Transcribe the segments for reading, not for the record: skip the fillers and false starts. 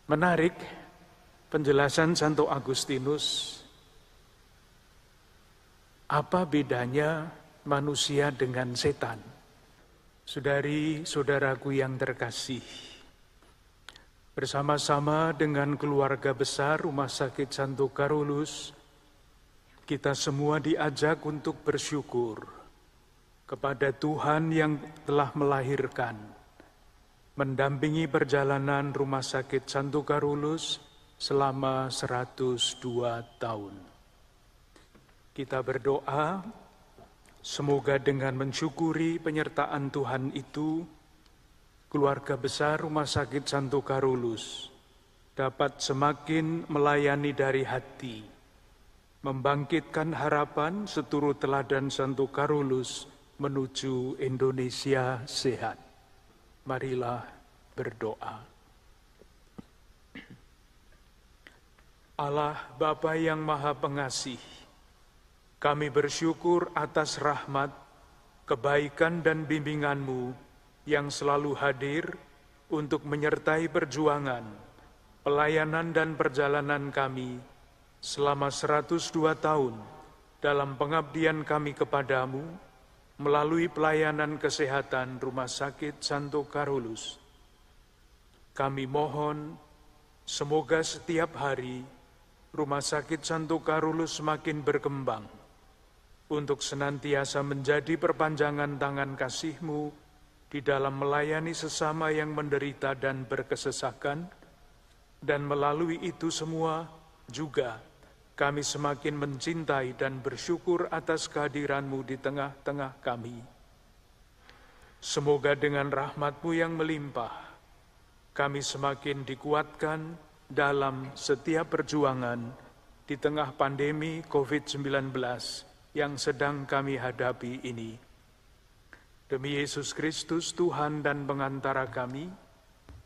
Menarik penjelasan Santo Agustinus. Apa bedanya manusia dengan setan? Saudari-saudaraku yang terkasih, bersama-sama dengan keluarga besar Rumah Sakit Santo Carolus, kita semua diajak untuk bersyukur kepada Tuhan yang telah melahirkan, mendampingi perjalanan Rumah Sakit Santo Carolus selama 102 tahun. Kita berdoa, semoga dengan mensyukuri penyertaan Tuhan itu, keluarga besar Rumah Sakit Santo Carolus dapat semakin melayani dari hati, membangkitkan harapan seturut teladan Santo Carolus menuju Indonesia sehat. Marilah berdoa. Allah Bapa yang Maha Pengasih, kami bersyukur atas rahmat, kebaikan dan bimbingan-Mu yang selalu hadir untuk menyertai perjuangan, pelayanan dan perjalanan kami selama 102 tahun dalam pengabdian kami kepadamu melalui pelayanan kesehatan Rumah Sakit Santo Carolus. Kami mohon, semoga setiap hari Rumah Sakit Santo Carolus semakin berkembang untuk senantiasa menjadi perpanjangan tangan kasih-Mu di dalam melayani sesama yang menderita dan berkesesakan, dan melalui itu semua juga kami semakin mencintai dan bersyukur atas kehadiran-Mu di tengah-tengah kami. Semoga dengan rahmat-Mu yang melimpah, kami semakin dikuatkan dalam setiap perjuangan di tengah pandemi COVID-19 yang sedang kami hadapi ini. Demi Yesus Kristus, Tuhan dan pengantara kami,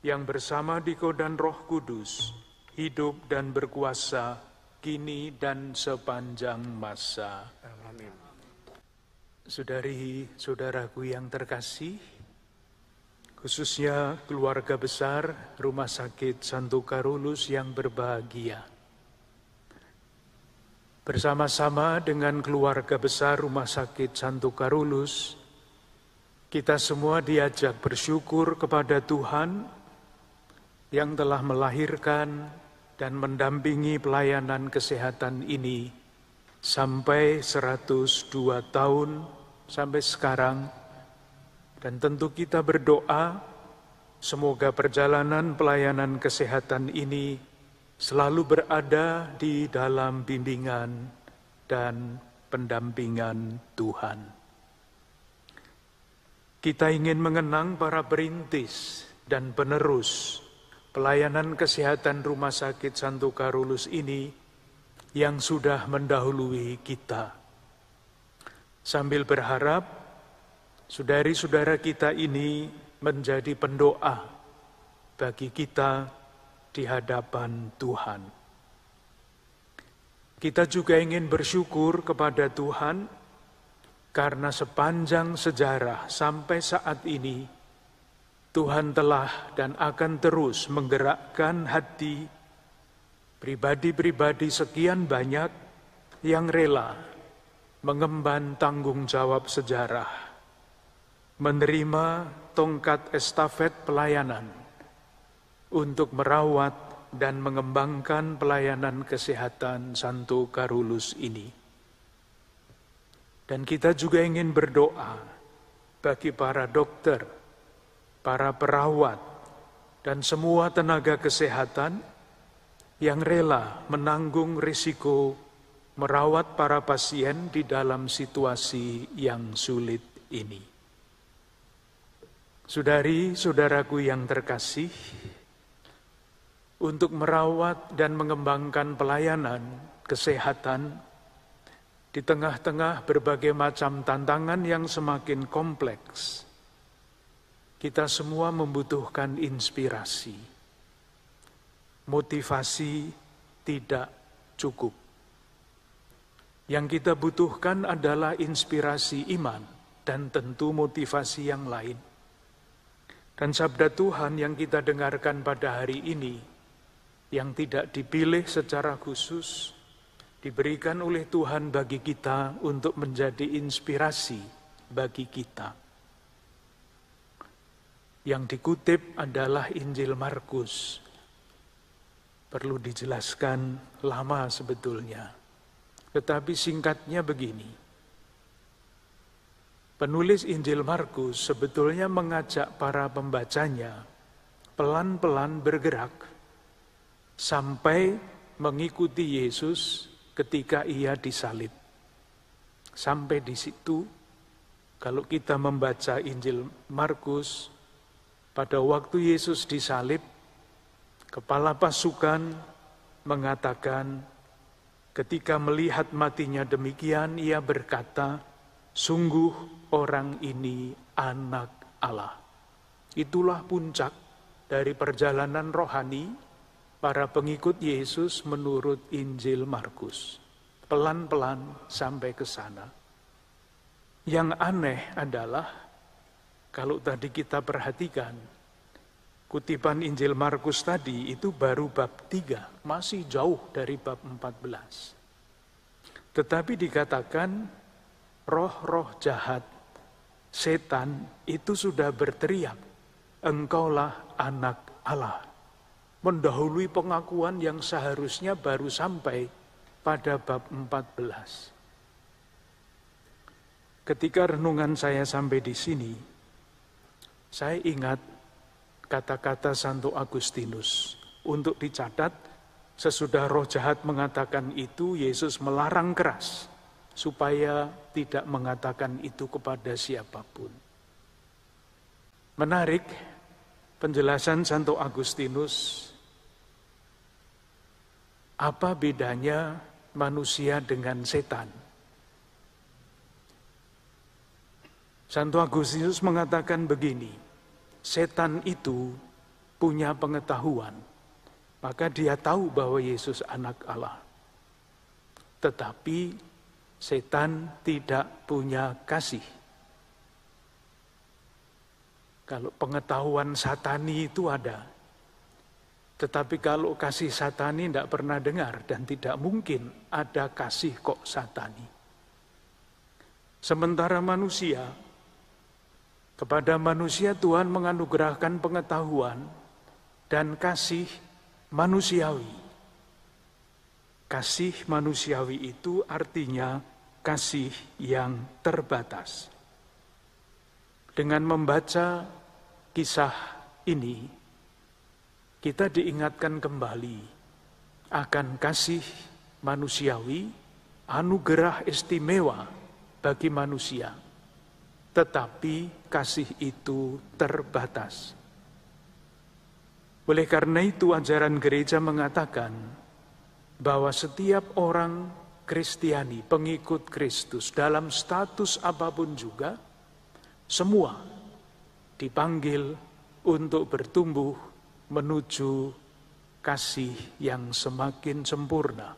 yang bersama Diko dan Roh Kudus, hidup dan berkuasa kini dan sepanjang masa. Amin. Saudari-saudaraku yang terkasih, khususnya keluarga besar Rumah Sakit Santo Carolus yang berbahagia, bersama-sama dengan keluarga besar Rumah Sakit Santo Carolus, kita semua diajak bersyukur kepada Tuhan yang telah melahirkan dan mendampingi pelayanan kesehatan ini sampai 102 tahun sampai sekarang. Dan tentu kita berdoa, semoga perjalanan pelayanan kesehatan ini selalu berada di dalam bimbingan dan pendampingan Tuhan. Kita ingin mengenang para perintis dan penerus pelayanan kesehatan Rumah Sakit Santo Carolus ini yang sudah mendahului kita. Sambil berharap, saudari-saudara kita ini menjadi pendoa bagi kita di hadapan Tuhan. Kita juga ingin bersyukur kepada Tuhan karena sepanjang sejarah sampai saat ini, Tuhan telah dan akan terus menggerakkan hati pribadi-pribadi sekian banyak yang rela mengemban tanggung jawab sejarah, menerima tongkat estafet pelayanan untuk merawat dan mengembangkan pelayanan kesehatan Santo Carolus ini. Dan kita juga ingin berdoa bagi para dokter, para perawat, dan semua tenaga kesehatan yang rela menanggung risiko merawat para pasien di dalam situasi yang sulit ini. Saudari-saudaraku yang terkasih, untuk merawat dan mengembangkan pelayanan kesehatan di tengah-tengah berbagai macam tantangan yang semakin kompleks, kita semua membutuhkan inspirasi. Motivasi tidak cukup. Yang kita butuhkan adalah inspirasi iman dan tentu motivasi yang lain. Dan sabda Tuhan yang kita dengarkan pada hari ini yang tidak dipilih secara khusus, diberikan oleh Tuhan bagi kita untuk menjadi inspirasi bagi kita. Yang dikutip adalah Injil Markus. Perlu dijelaskan lama sebetulnya, tetapi singkatnya begini. Penulis Injil Markus sebetulnya mengajak para pembacanya pelan-pelan bergerak sampai mengikuti Yesus ketika ia disalib. Sampai di situ, kalau kita membaca Injil Markus, pada waktu Yesus disalib, kepala pasukan mengatakan, ketika melihat matinya demikian, ia berkata, sungguh orang ini anak Allah. Itulah puncak dari perjalanan rohani para pengikut Yesus menurut Injil Markus. Pelan-pelan sampai ke sana. Yang aneh adalah, kalau tadi kita perhatikan, kutipan Injil Markus tadi itu baru bab 3, masih jauh dari bab 14. Tetapi dikatakan, roh-roh jahat, setan itu sudah berteriak, engkaulah anak Allah. Mendahului pengakuan yang seharusnya baru sampai pada bab 14. Ketika renungan saya sampai di sini, saya ingat kata-kata Santo Agustinus. Untuk dicatat, sesudah roh jahat mengatakan itu, Yesus melarang keras supaya tidak mengatakan itu kepada siapapun. Menarik penjelasan Santo Agustinus. Apa bedanya manusia dengan setan? Santo Agustinus mengatakan begini, setan itu punya pengetahuan, maka dia tahu bahwa Yesus anak Allah. Tetapi setan tidak punya kasih. Kalau pengetahuan satani itu ada, tetapi kalau kasih satani tidak pernah dengar dan tidak mungkin ada kasih kok satani. Sementara manusia, kepada manusia Tuhan menganugerahkan pengetahuan dan kasih manusiawi. Kasih manusiawi itu artinya kasih yang terbatas. Dengan membaca kisah ini, kita diingatkan kembali akan kasih manusiawi, anugerah istimewa bagi manusia. Tetapi kasih itu terbatas. Oleh karena itu ajaran gereja mengatakan bahwa setiap orang Kristiani, pengikut Kristus dalam status apapun juga, semua dipanggil untuk bertumbuh menuju kasih yang semakin sempurna.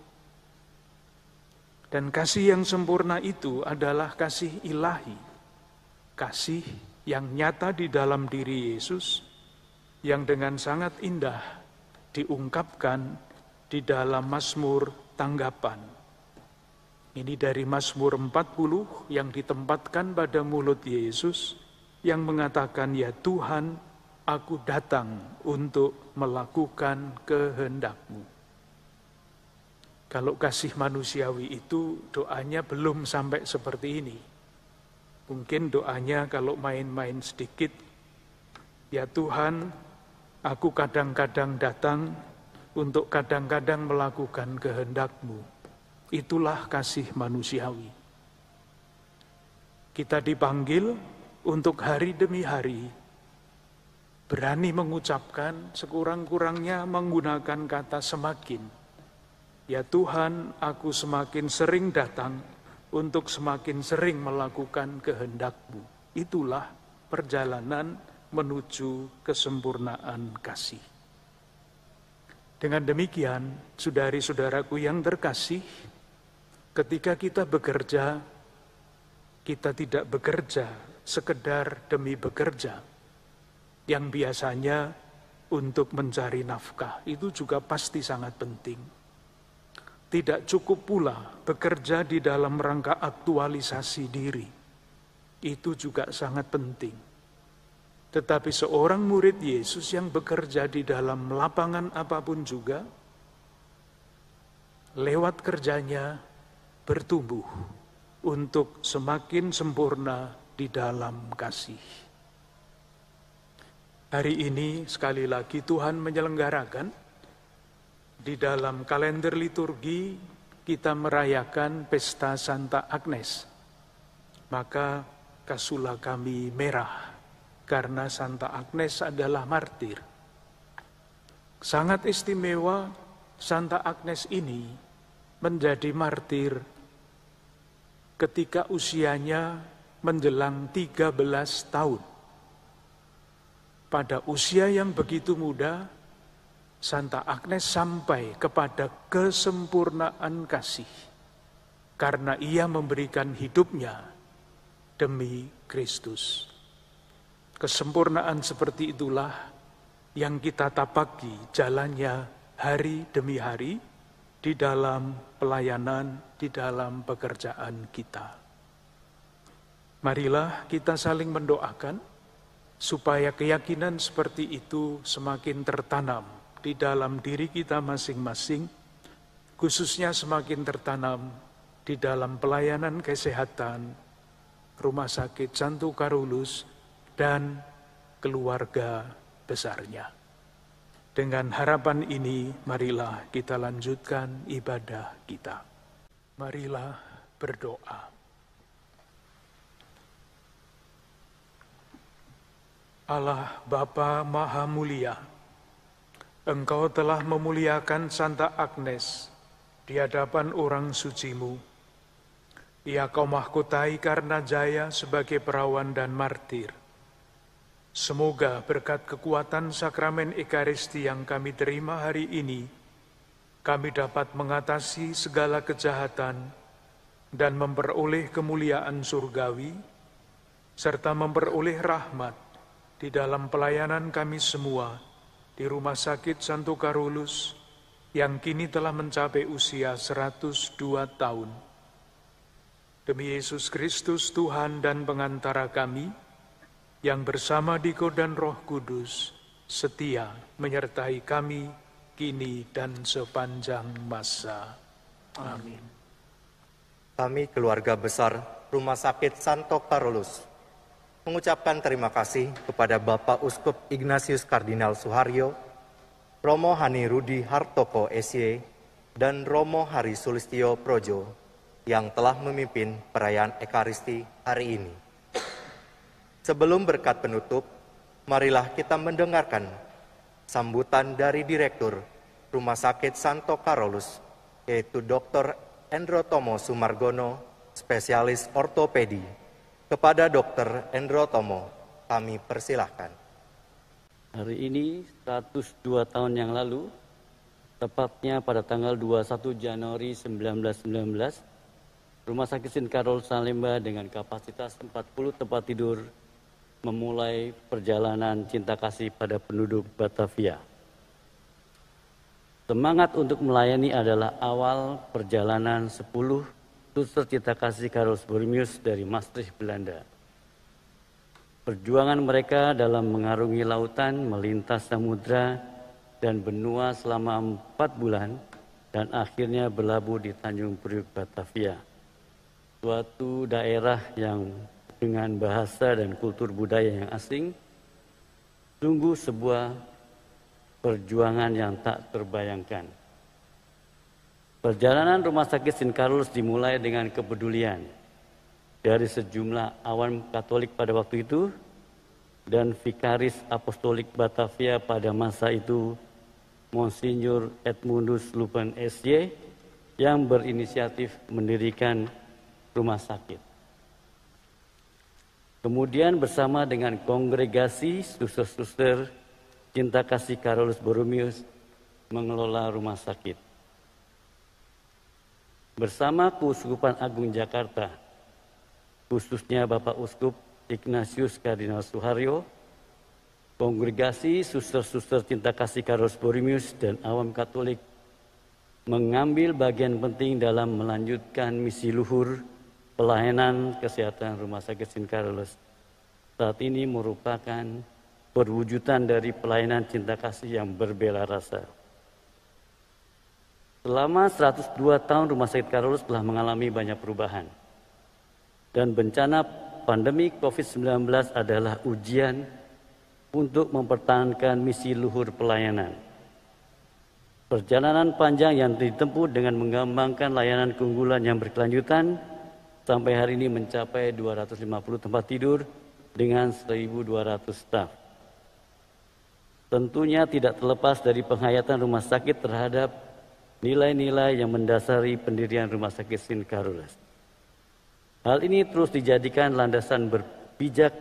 Dan kasih yang sempurna itu adalah kasih ilahi, kasih yang nyata di dalam diri Yesus, yang dengan sangat indah diungkapkan di dalam Mazmur tanggapan. Ini dari Mazmur 40 yang ditempatkan pada mulut Yesus, yang mengatakan, ya Tuhan, aku datang untuk melakukan kehendak-Mu. Kalau kasih manusiawi itu doanya belum sampai seperti ini. Mungkin doanya kalau main-main sedikit, ya Tuhan, aku kadang-kadang datang untuk kadang-kadang melakukan kehendak-Mu. Itulah kasih manusiawi. Kita dipanggil untuk hari demi hari berani mengucapkan, sekurang-kurangnya menggunakan kata semakin. Ya Tuhan, aku semakin sering datang untuk semakin sering melakukan kehendak-Mu. Itulah perjalanan menuju kesempurnaan kasih. Dengan demikian, saudari-saudaraku yang terkasih, ketika kita bekerja, kita tidak bekerja sekedar demi bekerja, yang biasanya untuk mencari nafkah. Itu juga pasti sangat penting. Tidak cukup pula bekerja di dalam rangka aktualisasi diri. Itu juga sangat penting. Tetapi seorang murid Yesus yang bekerja di dalam lapangan apapun juga, lewat kerjanya bertumbuh untuk semakin sempurna di dalam kasih. Hari ini sekali lagi Tuhan menyelenggarakan di dalam kalender liturgi kita merayakan pesta Santa Agnes. Maka kasula kami merah karena Santa Agnes adalah martir. Sangat istimewa Santa Agnes ini menjadi martir ketika usianya menjelang 13 tahun. Pada usia yang begitu muda, Santa Agnes sampai kepada kesempurnaan kasih karena ia memberikan hidupnya demi Kristus. Kesempurnaan seperti itulah yang kita tapaki jalannya hari demi hari di dalam pelayanan, di dalam pekerjaan kita. Marilah kita saling mendoakan supaya keyakinan seperti itu semakin tertanam di dalam diri kita masing-masing, khususnya semakin tertanam di dalam pelayanan kesehatan, Rumah Sakit Santo Carolus, dan keluarga besarnya. Dengan harapan ini, marilah kita lanjutkan ibadah kita. Marilah berdoa. Allah Bapa Maha Mulia, Engkau telah memuliakan Santa Agnes di hadapan orang suci-Mu. Ia Kau mahkotai karena jaya sebagai perawan dan martir. Semoga berkat kekuatan sakramen Ekaristi yang kami terima hari ini, kami dapat mengatasi segala kejahatan dan memperoleh kemuliaan surgawi, serta memperoleh rahmat di dalam pelayanan kami semua di Rumah Sakit Santo Carolus yang kini telah mencapai usia 102 tahun. Demi Yesus Kristus Tuhan dan pengantara kami, yang bersama Diko dan Roh Kudus setia menyertai kami kini dan sepanjang masa. Amin. Kami keluarga besar Rumah Sakit Santo Carolus mengucapkan terima kasih kepada Bapak Uskup Ignatius Kardinal Suharyo, Romo Hani Rudi Hartoko SY, dan Romo Hari Sulistyo Projo yang telah memimpin perayaan Ekaristi hari ini. Sebelum berkat penutup, marilah kita mendengarkan sambutan dari Direktur Rumah Sakit Santo Carolus, yaitu Dr. Endro Tomo Sumargono, spesialis ortopedi. Kepada Dr. Endro Tomo, kami persilahkan. Hari ini 102 tahun yang lalu, tepatnya pada tanggal 21 Januari 1919, Rumah Sakit St. Carolus Salemba dengan kapasitas 40 tempat tidur memulai perjalanan cinta kasih pada penduduk Batavia. Semangat untuk melayani adalah awal perjalanan 10 suster cinta kasih Carolus Borromeus dari Maastricht, Belanda. Perjuangan mereka dalam mengarungi lautan, melintas samudra dan benua selama 4 bulan dan akhirnya berlabuh di Tanjung Priuk, Batavia. Suatu daerah yang dengan bahasa dan kultur budaya yang asing, sungguh sebuah perjuangan yang tak terbayangkan. Perjalanan Rumah Sakit St. Carolus dimulai dengan kepedulian dari sejumlah awam Katolik pada waktu itu dan Vikaris Apostolik Batavia pada masa itu, Monsignor Edmundus Lupen SY, yang berinisiatif mendirikan rumah sakit. Kemudian bersama dengan kongregasi suster-suster cinta kasih Carolus Borromeus mengelola rumah sakit. Bersama Keuskupan Agung Jakarta, khususnya Bapak Uskup Ignatius Kardinal Suharyo, Kongregasi Suster-Suster Cinta Kasih Carolus Borromeus dan awam Katolik mengambil bagian penting dalam melanjutkan misi luhur pelayanan kesehatan Rumah Sakit St. Carolus. Saat ini merupakan perwujudan dari pelayanan cinta kasih yang berbela rasa. Selama 102 tahun Rumah Sakit Carolus telah mengalami banyak perubahan. Dan bencana pandemi COVID-19 adalah ujian untuk mempertahankan misi luhur pelayanan. Perjalanan panjang yang ditempuh dengan mengembangkan layanan keunggulan yang berkelanjutan sampai hari ini mencapai 250 tempat tidur dengan 1.200 staf. Tentunya tidak terlepas dari penghayatan rumah sakit terhadap nilai-nilai yang mendasari pendirian Rumah Sakit St. Carolus. Hal ini terus dijadikan landasan berpijak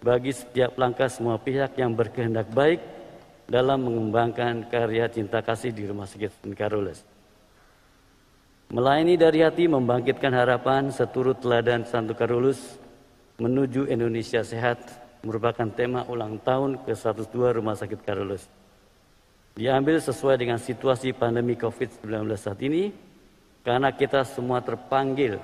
bagi setiap langkah semua pihak yang berkehendak baik dalam mengembangkan karya cinta kasih di Rumah Sakit St. Carolus. Melayani dari hati membangkitkan harapan seturut teladan Santo Carolus menuju Indonesia sehat merupakan tema ulang tahun ke-102 Rumah Sakit Carolus. Diambil sesuai dengan situasi pandemi COVID-19 saat ini karena kita semua terpanggil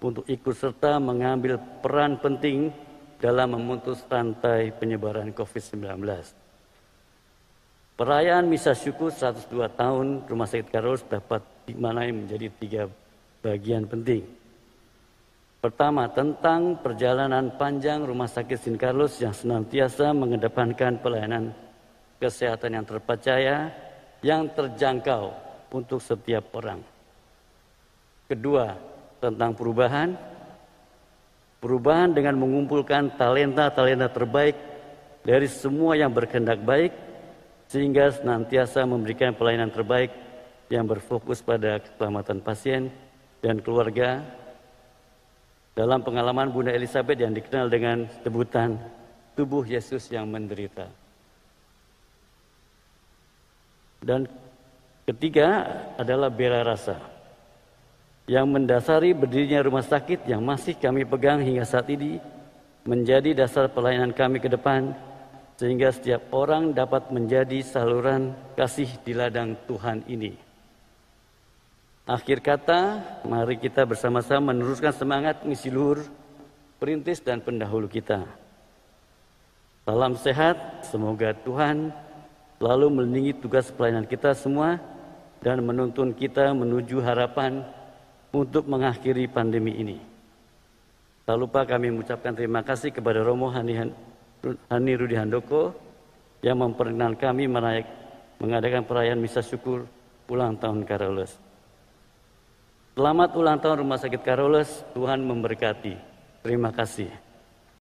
untuk ikut serta mengambil peran penting dalam memutus rantai penyebaran COVID-19. Perayaan Misa Syukur 102 tahun Rumah Sakit Carolus dapat dimaknai menjadi 3 bagian penting. Pertama, tentang perjalanan panjang Rumah Sakit St. Carolus yang senantiasa mengedepankan pelayanan kesehatan yang terpercaya, yang terjangkau untuk setiap orang. Kedua, tentang perubahan dengan mengumpulkan talenta-talenta terbaik dari semua yang berkehendak baik, sehingga senantiasa memberikan pelayanan terbaik yang berfokus pada keselamatan pasien dan keluarga. Dalam pengalaman Bunda Elizabeth yang dikenal dengan sebutan tubuh Yesus yang menderita. Dan ketiga adalah bela rasa yang mendasari berdirinya rumah sakit yang masih kami pegang hingga saat ini menjadi dasar pelayanan kami ke depan, sehingga setiap orang dapat menjadi saluran kasih di ladang Tuhan ini. Akhir kata, mari kita bersama-sama meneruskan semangat misi luhur perintis dan pendahulu kita. Salam sehat, semoga Tuhan selalu melindungi tugas pelayanan kita semua dan menuntun kita menuju harapan untuk mengakhiri pandemi ini. Tak lupa kami mengucapkan terima kasih kepada Romo Hani Rudi Handoko yang memperkenalkan kami mengadakan perayaan Misa Syukur ulang tahun Carolus. Selamat ulang tahun Rumah Sakit Carolus, Tuhan memberkati. Terima kasih.